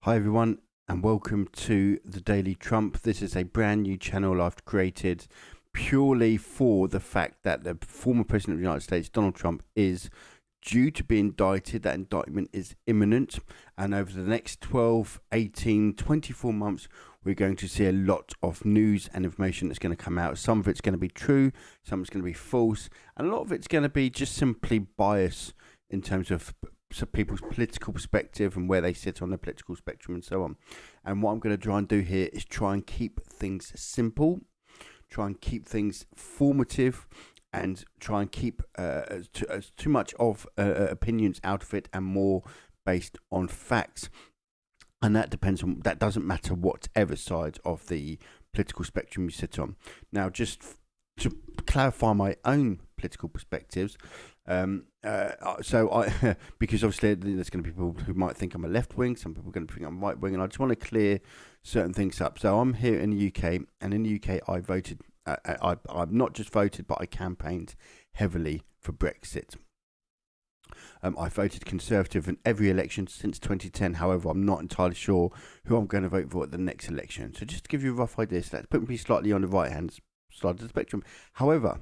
Hi everyone, and welcome to the Daily Trump. This is a brand new channel I've created purely for the fact that the former President of the United States, Donald Trump, is due to be indicted. That indictment is imminent, and over the next 12, 18, 24 months, we're going to see a lot of news and information that's going to come out. Some of it's going to be true, some of it's going to be false, and a lot of it's going to be just simply bias in terms of people's political perspective and where they sit on the political spectrum and so on. And what I'm going to try and do here is try and keep things simple, try and keep things formative, and try and keep too much of opinions out of it and more based on facts. And that doesn't matter whatever side of the political spectrum you sit on. Now, just to clarify my own political perspectives, because obviously there's going to be people who might think I'm a left wing, some people are going to think I'm right wing, and I just want to clear certain things up. So I'm here in the UK, and in the UK I voted, I've not just voted, but I campaigned heavily for Brexit. I voted Conservative in every election since 2010. However, I'm not entirely sure who I'm going to vote for at the next election. So just to give you a rough idea, so that's putting me slightly on the right-hand side of the spectrum. However,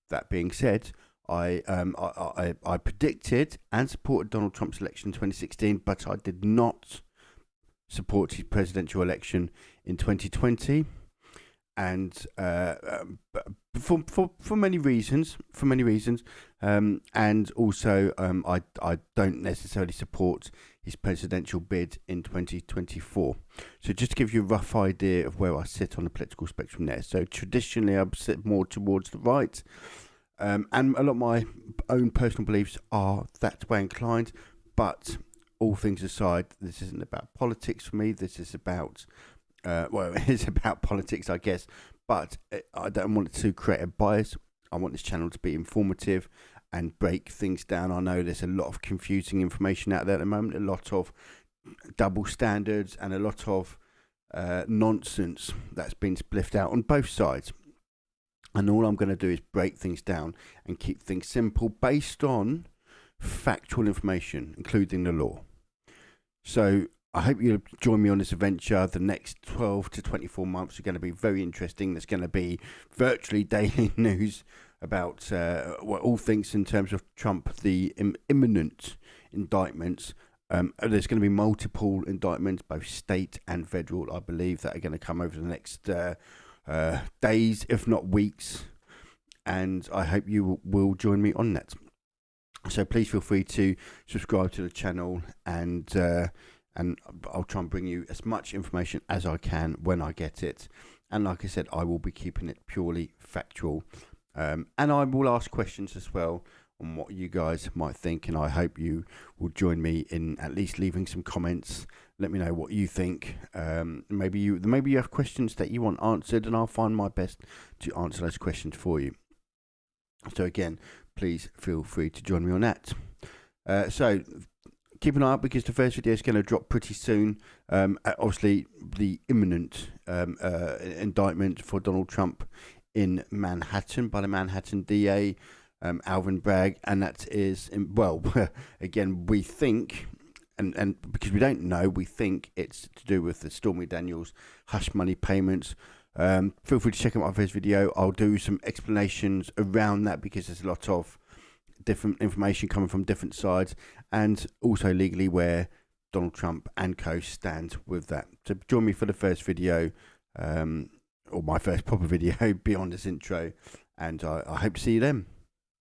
that being said, I predicted and supported Donald Trump's election in 2016, but I did not support his presidential election in 2020, and for many reasons, and also I don't necessarily support his presidential bid in 2024. So just to give you a rough idea of where I sit on the political spectrum there. So traditionally I sit more towards the right. And a lot of my own personal beliefs are that way inclined, but all things aside, this isn't about politics for me. This is about, it is about politics, I guess, but I don't want it to create a bias. I want this channel to be informative and break things down. I know there's a lot of confusing information out there at the moment, a lot of double standards and a lot of nonsense that's been spliffed out on both sides. And all I'm going to do is break things down and keep things simple based on factual information, including the law. So I hope you'll join me on this adventure. The next 12 to 24 months are going to be very interesting. There's going to be virtually daily news about all things in terms of Trump, the imminent indictments. There's going to be multiple indictments, both state and federal, I believe, that are going to come over the next days, if not weeks, and I hope you will join me on that. So please feel free to subscribe to the channel, and I'll try and bring you as much information as I can when I get it. And like I said, I will be keeping it purely factual, and I will ask questions as well on what you guys might think, and I hope you will join me in at least leaving some comments. Let me know what you think. Maybe you have questions that you want answered, and I'll find my best to answer those questions for you. So again, please feel free to join me on that. So keep an eye out, because the first video is going to drop pretty soon. Obviously, the imminent indictment for Donald Trump in Manhattan by the Manhattan DA, Alvin Bragg, and that is, again, we think, and because we don't know, we think it's to do with the Stormy Daniels hush money payments. Feel free to check out my first video. I'll do some explanations around that, because there's a lot of different information coming from different sides, and also legally where Donald Trump and co stand with that. So join me for the first video, or my first proper video beyond this intro, and I hope to see you then.